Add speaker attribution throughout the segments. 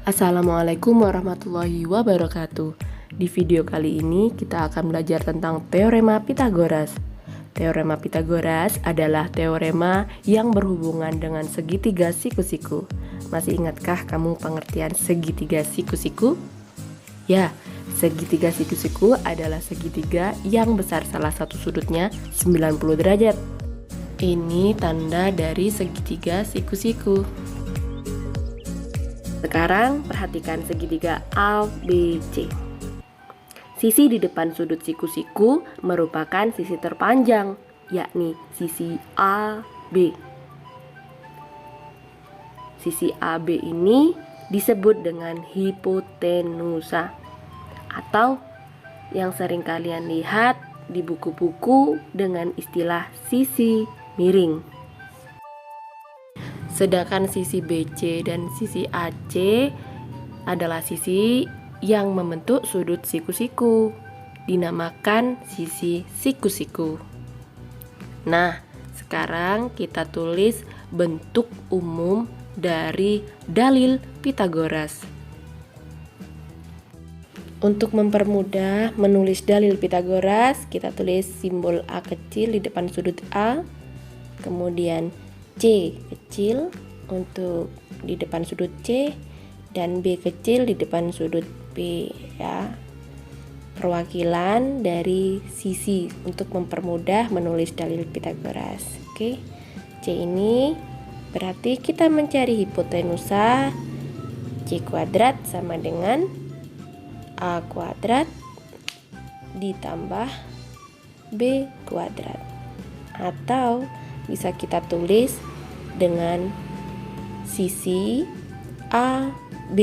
Speaker 1: Assalamualaikum warahmatullahi wabarakatuh. Di video kali ini kita akan belajar tentang teorema Pythagoras. Teorema Pythagoras adalah teorema yang berhubungan dengan segitiga siku-siku. Masih ingatkah kamu pengertian segitiga siku-siku? Ya, segitiga siku-siku adalah segitiga yang besar salah satu sudutnya 90 derajat. Ini tanda dari segitiga siku-siku. Sekarang perhatikan segitiga ABC. Sisi di depan sudut siku-siku merupakan sisi terpanjang, yakni sisi AB. Sisi AB ini disebut dengan hipotenusa, atau yang sering kalian lihat di buku-buku dengan istilah sisi miring. Sedangkan sisi BC dan sisi AC adalah sisi yang membentuk sudut siku-siku, dinamakan sisi siku-siku. Nah, sekarang kita tulis bentuk umum dari dalil Pythagoras. Untuk mempermudah menulis dalil Pythagoras, kita tulis simbol A kecil di depan sudut A, kemudian C kecil untuk di depan sudut C, dan B kecil di depan sudut B, ya. Perwakilan dari sisi untuk mempermudah menulis dalil Pythagoras. Oke. C ini berarti kita mencari hipotenusa. C kuadrat sama dengan A kuadrat ditambah B kuadrat, atau bisa kita tulis dengan sisi AB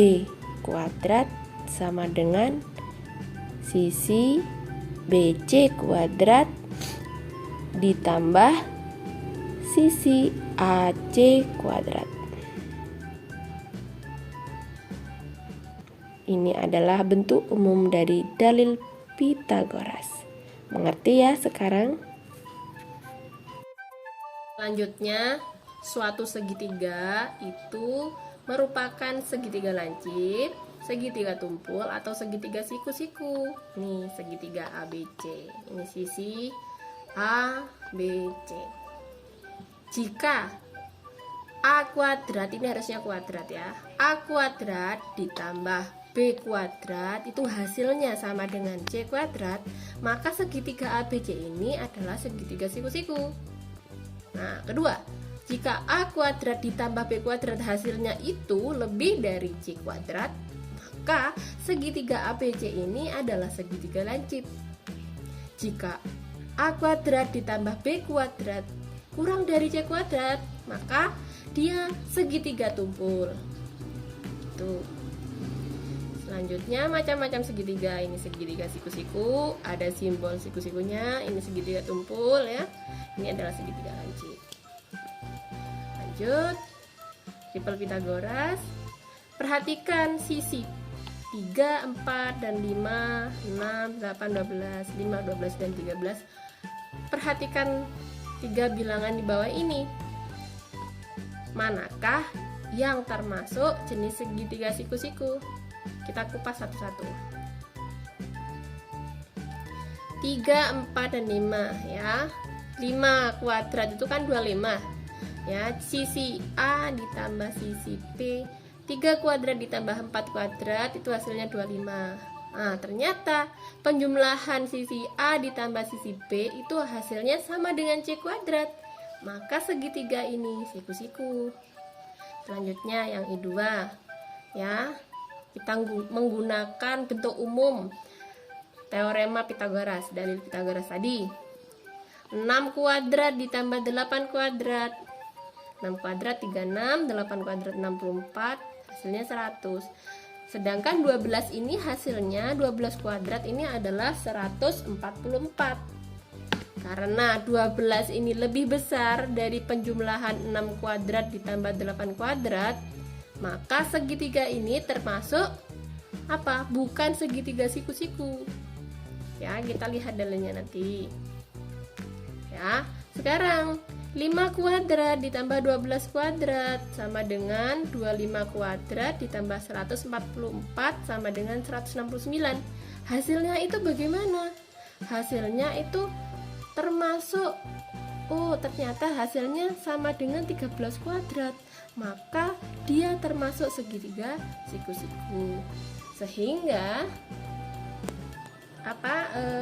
Speaker 1: kuadrat sama dengan sisi BC kuadrat ditambah sisi AC kuadrat. Ini adalah bentuk umum dari dalil Pythagoras. Mengerti ya sekarang? Selanjutnya, suatu segitiga itu merupakan segitiga lancip, segitiga tumpul, atau segitiga siku-siku. Nih, segitiga ABC. Ini sisi ABC. Jika A kuadrat, ini harusnya kuadrat ya, A kuadrat ditambah B kuadrat itu hasilnya sama dengan C kuadrat, maka segitiga ABC ini adalah segitiga siku-siku. Nah, kedua, jika A kuadrat ditambah B kuadrat hasilnya itu lebih dari C kuadrat, maka segitiga ABC ini adalah segitiga lancip. Jika A kuadrat ditambah B kuadrat kurang dari C kuadrat, maka dia segitiga tumpul. Tuh. Selanjutnya macam-macam segitiga. Ini segitiga siku-siku, ada simbol siku-sikunya. Ini segitiga tumpul ya. Ini adalah segitiga lancip. Lanjut, triple Pythagoras. Perhatikan sisi 3, 4, dan 5, 6, 8, 12, 5, 12, dan 13. Perhatikan 3 bilangan di bawah ini. Manakah yang termasuk jenis segitiga siku-siku? Kita kupas satu-satu. 3, 4, dan 5 ya. 5 kuadrat itu kan 25 ya. Sisi A ditambah sisi B, 3 kuadrat ditambah 4 kuadrat itu hasilnya 25. Nah, ternyata penjumlahan sisi A ditambah sisi B itu hasilnya sama dengan C kuadrat. Maka segitiga ini siku-siku. Selanjutnya yang I2 ya. Kita menggunakan bentuk umum teorema Pythagoras, dalil Pythagoras tadi. 6 kuadrat ditambah 8 kuadrat. 6 kuadrat 36, 8 kuadrat 64, hasilnya 100. Sedangkan 12 ini hasilnya 12 kuadrat ini adalah 144. Karena 12 ini lebih besar dari penjumlahan 6 kuadrat ditambah 8 kuadrat, maka segitiga ini termasuk apa? Bukan segitiga siku-siku. Ya, kita lihat dalilnya nanti. Ya, sekarang 5 kuadrat ditambah 12 kuadrat sama dengan 25 kuadrat ditambah 144 sama dengan 169. Hasilnya itu bagaimana? Hasilnya itu termasuk, ternyata hasilnya sama dengan 13 kuadrat. Maka dia termasuk segitiga siku-siku. Sehingga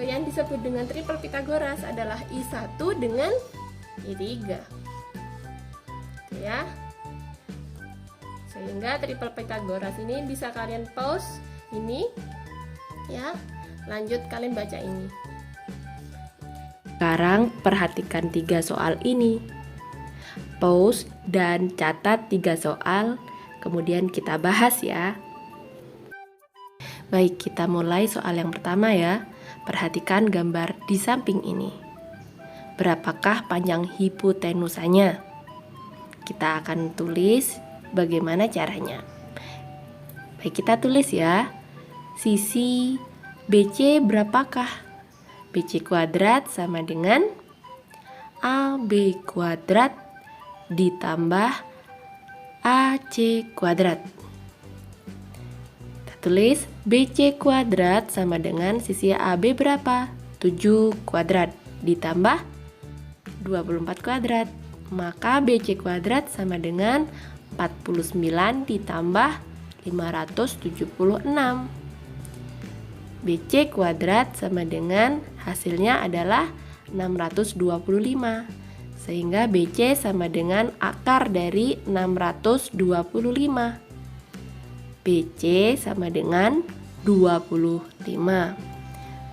Speaker 1: yang disebut dengan triple Pythagoras adalah I1 dengan I3. Ya. Sehingga triple Pythagoras ini bisa kalian pause ini ya. Lanjut kalian baca ini.
Speaker 2: Sekarang perhatikan 3 soal ini. Pause dan catat 3 soal, kemudian kita bahas ya. Baik, kita mulai soal yang pertama ya. Perhatikan gambar di samping ini. Berapakah panjang hipotenusanya? Kita akan tulis bagaimana caranya. Baik, kita tulis ya. Sisi BC berapakah? BC kuadrat sama dengan AB kuadrat ditambah AC kuadrat. Kita tulis BC kuadrat sama dengan sisi AB berapa? 7 kuadrat ditambah 24 kuadrat. Maka BC kuadrat sama dengan 49 ditambah 576. BC kuadrat sama dengan hasilnya adalah 625. Sehingga BC sama dengan akar dari 625. BC sama dengan 25.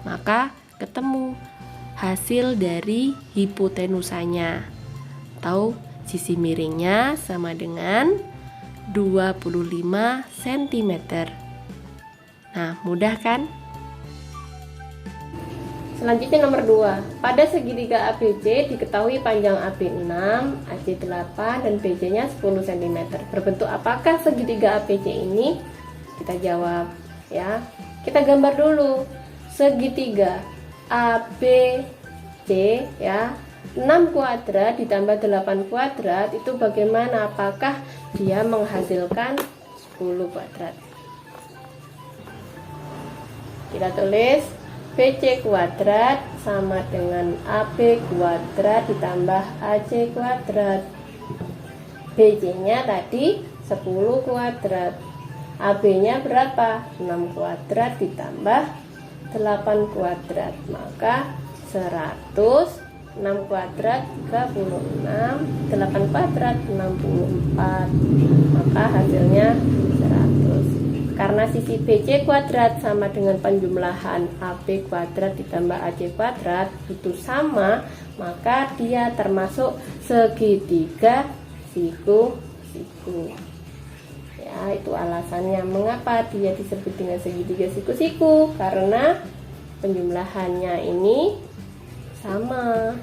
Speaker 2: Maka ketemu hasil dari hipotenusanya atau sisi miringnya sama dengan 25 cm. Nah, mudah kan?
Speaker 1: Selanjutnya nomor 2. Pada segitiga ABC diketahui panjang AB 6, AC 8 dan BC-nya 10 cm. Berbentuk apakah segitiga ABC ini? Kita jawab ya. Kita gambar dulu. Segitiga ABC ya. 6 kuadrat ditambah 8 kuadrat itu bagaimana? Apakah dia menghasilkan 10 kuadrat? Kita tulis BC kuadrat sama dengan AB kuadrat ditambah AC kuadrat. BC-nya tadi 10 kuadrat. AB-nya berapa? 6 kuadrat ditambah 8 kuadrat. Maka 100, 6 kuadrat 36, 8 kuadrat 64. Maka hasilnya 100. Karena sisi BC kuadrat sama dengan penjumlahan AB kuadrat ditambah AC kuadrat itu sama, maka dia termasuk segitiga siku-siku. Ya, itu alasannya mengapa dia disebut dengan segitiga siku-siku, karena penjumlahannya ini sama.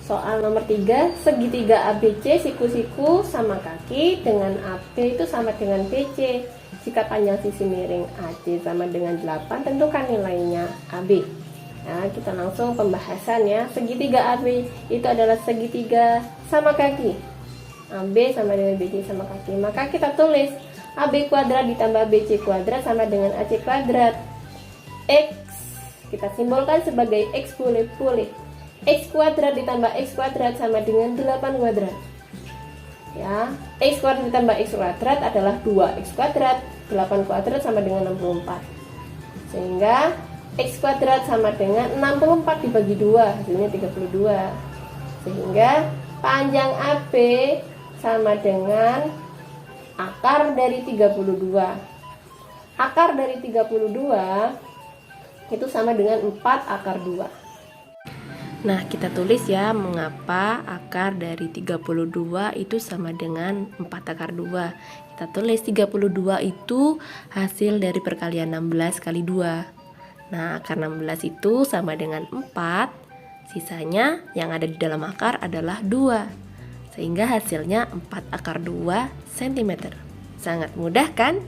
Speaker 1: Soal nomor 3, segitiga ABC siku-siku sama kaki dengan AB itu sama dengan BC. Jika panjang sisi miring AC sama dengan 8, tentukan nilainya AB. Nah, kita langsung pembahasan ya. Segitiga AB itu adalah segitiga sama kaki. AB sama dengan BC sama kaki. Maka kita tulis AB kuadrat ditambah BC kuadrat sama dengan AC kuadrat. X kita simbolkan sebagai X boleh. X kuadrat ditambah X kuadrat sama dengan 8 kuadrat. Ya, X kuadrat ditambah X kuadrat adalah 2X kuadrat. 8 kuadrat sama dengan 64. Sehingga X kuadrat sama dengan 64 dibagi 2, hasilnya 32. Sehingga panjang AB sama dengan akar dari 32. Akar dari 32 itu sama dengan 4 akar 2.
Speaker 2: Nah, kita tulis ya, mengapa akar dari 32 itu sama dengan 4 akar 2. Kita tulis 32 itu hasil dari perkalian 16 kali 2. Nah, akar 16 itu sama dengan 4. Sisanya yang ada di dalam akar adalah 2. Sehingga hasilnya 4 akar 2 cm. Sangat mudah kan?